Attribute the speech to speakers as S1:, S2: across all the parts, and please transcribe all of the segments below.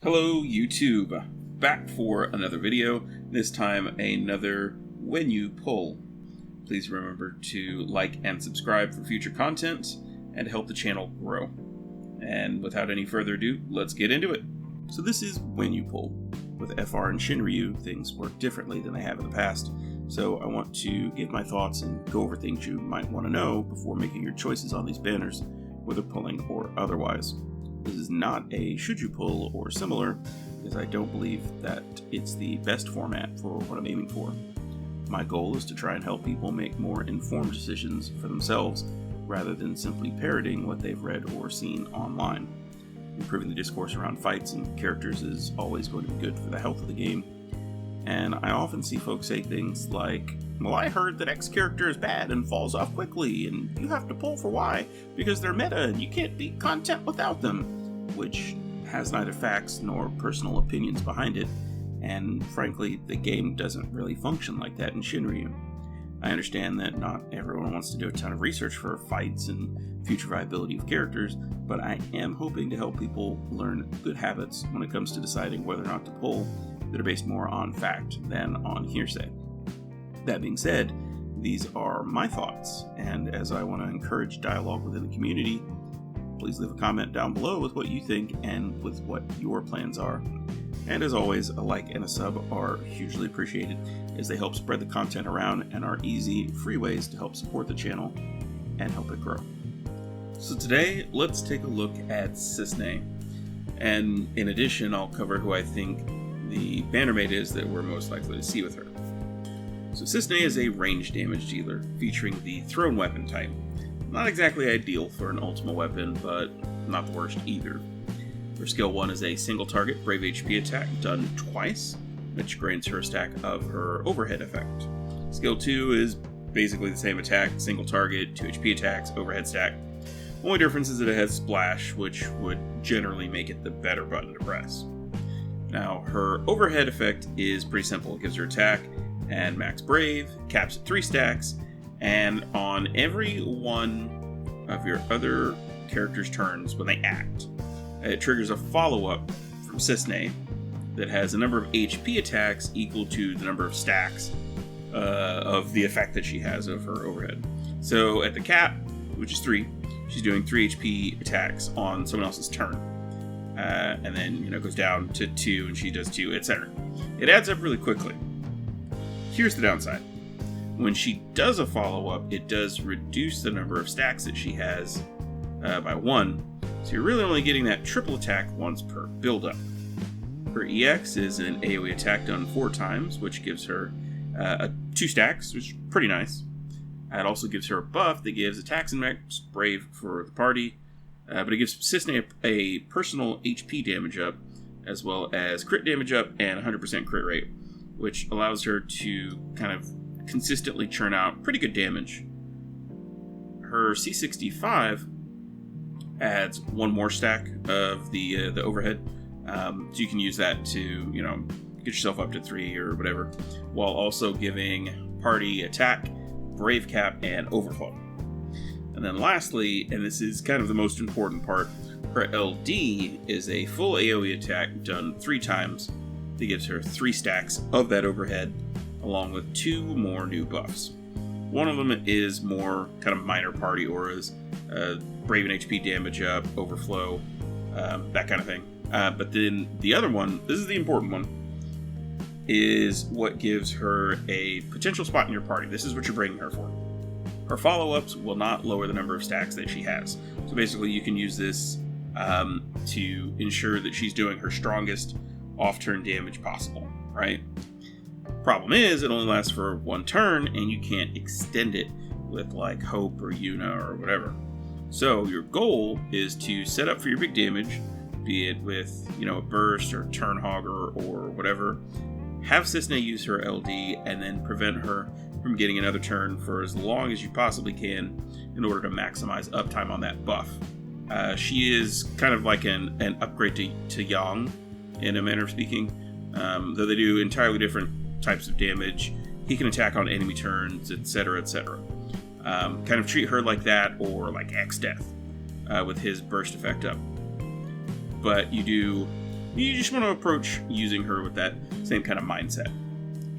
S1: Hello YouTube, back for another video, this time another when you pull. Please remember to like and subscribe for future content and help the channel grow. And without any further ado, let's get into it. So this is when you pull. With FR and Shinryu, things work differently than they have in the past, so I want to give my thoughts and go over things you might want to know before making your choices on these banners, whether pulling or otherwise. This is not a should you pull or similar, because I don't believe that it's the best format for what I'm aiming for. My goal is to try and help people make more informed decisions for themselves, rather than simply parroting what they've read or seen online. Improving the discourse around fights and characters is always going to be good for the health of the game, and I often see folks say things like, well, I heard that X character is bad and falls off quickly, and you have to pull for Y because they're meta and you can't beat content without them, which has neither facts nor personal opinions behind it, and frankly, the game doesn't really function like that in Shinryu. I understand that not everyone wants to do a ton of research for fights and future viability of characters, but I am hoping to help people learn good habits when it comes to deciding whether or not to pull that are based more on fact than on hearsay. That being said, these are my thoughts, and as I want to encourage dialogue within the community, please leave a comment down below with what you think and with what your plans are. And as always, a like and a sub are hugely appreciated, as they help spread the content around and are easy, free ways to help support the channel and help it grow. So today, let's take a look at Cissnei, and in addition, I'll cover who I think the banner mate is that we're most likely to see with her. So Cissnei is a range damage dealer, featuring the thrown weapon type. Not exactly ideal for an ultimate weapon, but not the worst either. Her skill 1 is a single target brave HP attack done twice, which grants her a stack of her overhead effect. Skill 2 is basically the same attack, single target, 2 HP attacks, overhead stack. Only difference is that it has splash, which would generally make it the better button to press. Now, her overhead effect is pretty simple. It gives her attack and max brave, caps at 3 stacks, and on every one of your other character's turns when they act, it triggers a follow-up from Cissnei that has a number of HP attacks equal to the number of stacks of the effect that she has of her overhead. So at the cap, which is 3, she's doing 3 HP attacks on someone else's turn. And then, goes down to 2 and she does 2, etc. It adds up really quickly. Here's the downside. When she does a follow-up, it does reduce the number of stacks that she has by 1, so you're really only getting that triple attack once per build-up. Her EX is an AoE attack done 4 times, which gives her 2 stacks, which is pretty nice. It also gives her a buff that gives attacks and max brave for the party, but it gives Cissnei a personal HP damage up, as well as crit damage up and 100% crit rate, which allows her to kind of consistently churn out pretty good damage. Her C65 adds 1 more stack of the overhead, so you can use that to get yourself up to 3 or whatever, while also giving party attack, brave cap, and overflow. And then lastly, and this is kind of the most important part, her LD is a full AoE attack done 3 times that gives her 3 stacks of that overhead, along with 2 more new buffs. One of them is more kind of minor party auras, brave and HP damage up, overflow, that kind of thing. But then the other one, this is the important one, is what gives her a potential spot in your party. This is what you're bringing her for. Her follow-ups will not lower the number of stacks that she has. So basically you can use this to ensure that she's doing her strongest off-turn damage possible, right? Problem is, it only lasts for 1 turn, and you can't extend it with like Hope or Yuna or whatever. So your goal is to set up for your big damage, be it with a burst or turn hogger or whatever. Have Cissnei use her LD, and then prevent her from getting another turn for as long as you possibly can in order to maximize uptime on that buff. She is kind of like an upgrade to Yang, in a manner of speaking, though they do entirely different types of damage. He can attack on enemy turns, etc., etc. Kind of treat her like that, or like X Death with his burst effect up. But you do you just want to approach using her with that same kind of mindset.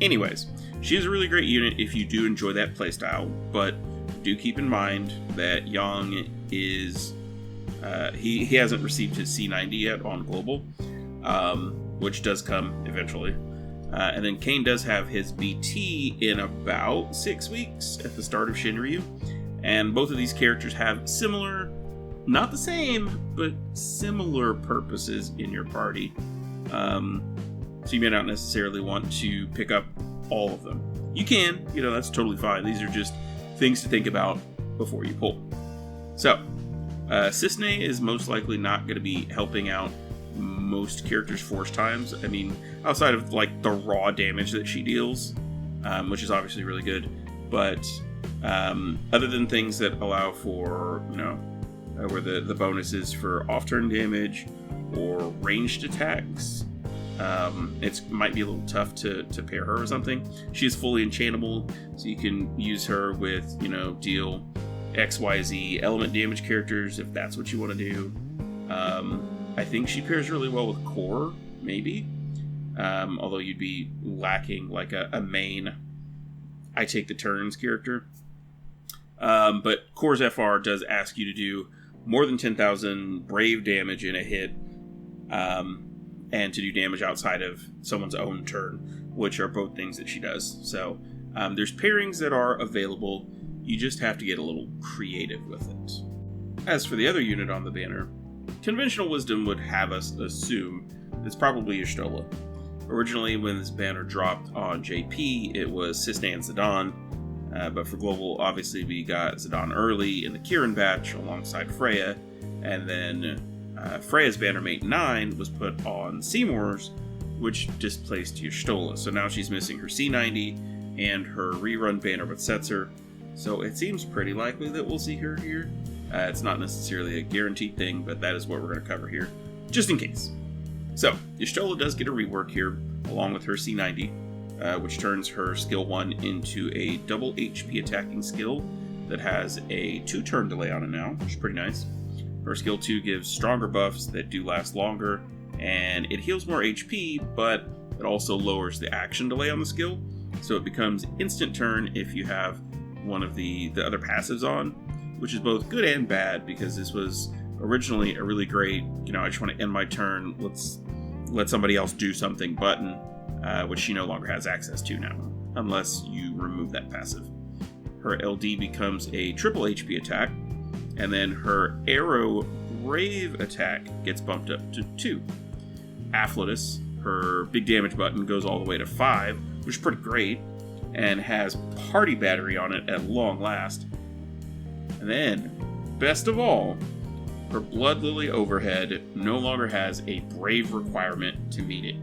S1: Anyways, she is a really great unit if you do enjoy that playstyle, but do keep in mind that Yang is he hasn't received his C90 yet on global, which does come eventually. And then Kane does have his BT in about 6 weeks at the start of Shinryu. And both of these characters have similar, not the same, but similar purposes in your party. So you may not necessarily want to pick up all of them. You can, that's totally fine. These are just things to think about before you pull. So, Cissnei is most likely not going to be helping out most characters' force times. I mean, outside of like the raw damage that she deals, which is obviously really good, but other than things that allow for, where the bonuses for off-turn damage or ranged attacks, it might be a little tough to pair her or something. She is fully enchantable, so you can use her with, deal XYZ element damage characters if that's what you want to do. I think she pairs really well with Core, maybe. Although you'd be lacking like a main I take the turns character. But Core's FR does ask you to do more than 10,000 brave damage in a hit, and to do damage outside of someone's own turn, which are both things that she does. So there's pairings that are available. You just have to get a little creative with it. As for the other unit on the banner, conventional wisdom would have us assume it's probably Y'shtola. Originally, when this banner dropped on JP, it was Cissnei and Zidane, but for global, obviously we got Zidane early in the Kirin batch alongside Freya, and then Freya's banner mate 9 was put on Seymour's, which displaced Y'shtola. So now she's missing her C90 and her rerun banner with Setzer, so it seems pretty likely that we'll see her here. It's not necessarily a guaranteed thing, but that is what we're going to cover here, just in case. So, Y'shtola does get a rework here, along with her C90, which turns her skill 1 into a double HP attacking skill that has a 2-turn delay on it now, which is pretty nice. Her skill 2 gives stronger buffs that do last longer, and it heals more HP, but it also lowers the action delay on the skill, so it becomes instant turn if you have one of the other passives on, which is both good and bad, because this was originally a really great, I just want to end my turn, let's let somebody else do something button, which she no longer has access to now, unless you remove that passive. Her LD becomes a triple HP attack, and then her arrow brave attack gets bumped up to 2. Afflatus, her big damage button, goes all the way to 5, which is pretty great, and has party battery on it at long last. And then, best of all, her Blood Lily overhead no longer has a brave requirement to meet it.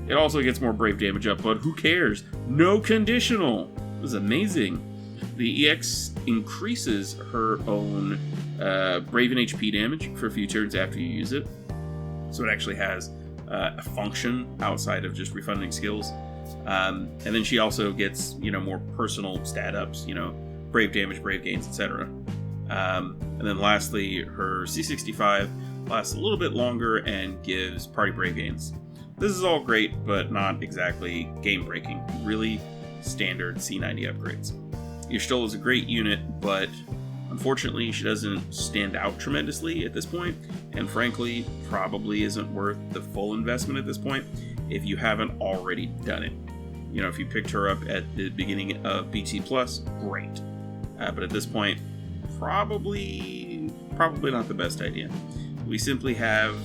S1: It also gets more brave damage up, but who cares? No conditional! It was amazing. The EX increases her own brave and HP damage for a few turns after you use it. So it actually has a function outside of just refunding skills. And then she also gets, more personal stat ups, brave damage, brave gains, etc. And then lastly, her C65 lasts a little bit longer and gives party brave gains. This is all great, but not exactly game-breaking. Really standard C90 upgrades. Y'shtola is a great unit, but unfortunately she doesn't stand out tremendously at this point, and frankly, probably isn't worth the full investment at this point if you haven't already done it. If you picked her up at the beginning of BT+, great. But at this point, probably not the best idea. We simply have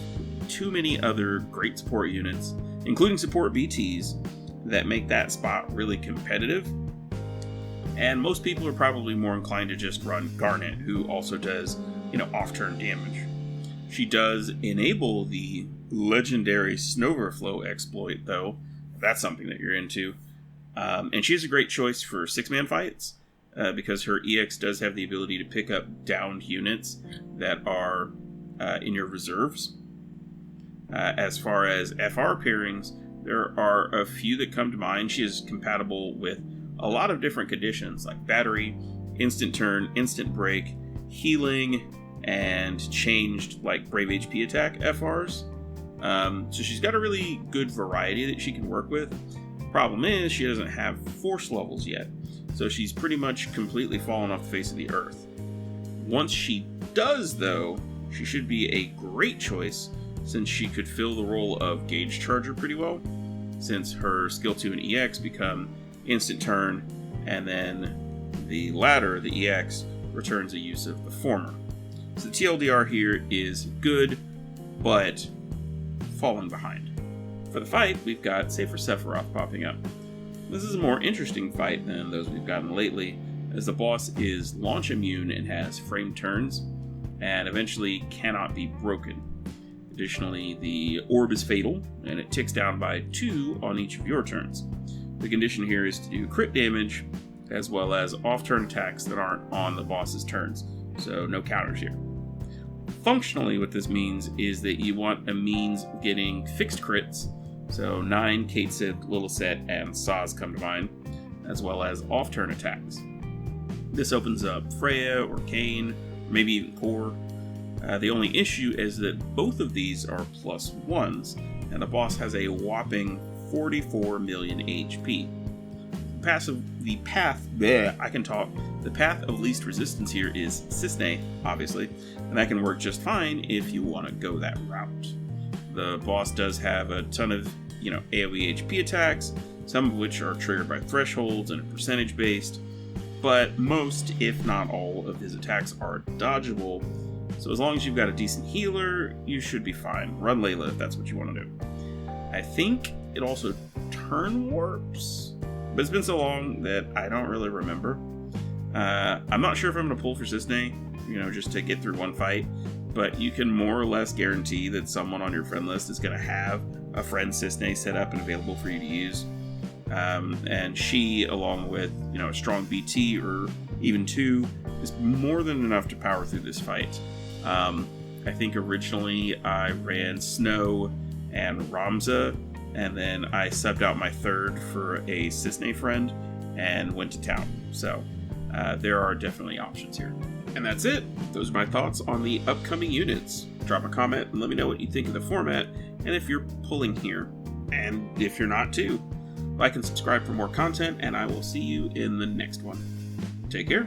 S1: too many other great support units, including support BTs, that make that spot really competitive. And most people are probably more inclined to just run Garnet, who also does, off-turn damage. She does enable the legendary Snowverflow exploit, though, if that's something that you're into. And she's a great choice for 6-man fights, because her EX does have the ability to pick up downed units that are in your reserves. As far as FR pairings, there are a few that come to mind. She is compatible with a lot of different conditions, like battery, instant turn, instant break, healing, and changed like brave HP attack FRs. So she's got a really good variety that she can work with. Problem is, she doesn't have force levels yet, so she's pretty much completely fallen off the face of the earth. Once she does, though, she should be a great choice, since she could fill the role of Gauge Charger pretty well, since her skill 2 and EX become instant turn, and then the latter, the EX, returns the use of the former. So the TLDR here is good, but falling behind. For the fight, we've got Safer Sephiroth popping up. This is a more interesting fight than those we've gotten lately, as the boss is launch immune and has framed turns, and eventually cannot be broken. Additionally, the orb is fatal, and it ticks down by 2 on each of your turns. The condition here is to do crit damage, as well as off-turn attacks that aren't on the boss's turns, so no counters here. Functionally, what this means is that you want a means of getting fixed crits, so 9, Kate Sid, Lilith, and Saz come to mind, as well as off-turn attacks. This opens up Freya or Kain, maybe even Core. The only issue is that both of these are +1s, and the boss has a whopping 44 million HP. The path of least resistance here is Cissnei, obviously, and that can work just fine if you want to go that route. The boss does have a ton of, AoE HP attacks, some of which are triggered by thresholds and are percentage based, but most, if not all, of his attacks are dodgeable, so as long as you've got a decent healer, you should be fine. Run Layla if that's what you want to do. I think it also turn warps, but it's been so long that I don't really remember. I'm not sure if I'm going to pull for Cissnei, just to get through one fight, but you can more or less guarantee that someone on your friend list is going to have a friend Cissnei set up and available for you to use. And she, along with, a strong BT or even 2, is more than enough to power through this fight. I think originally I ran Snow and Ramza, and then I subbed out my third for a Cissnei friend and went to town. So there are definitely options here. And that's it. Those are my thoughts on the upcoming units. Drop a comment and let me know what you think of the format, and if you're pulling here, and if you're not too. Like and subscribe for more content, and I will see you in the next one. Take care.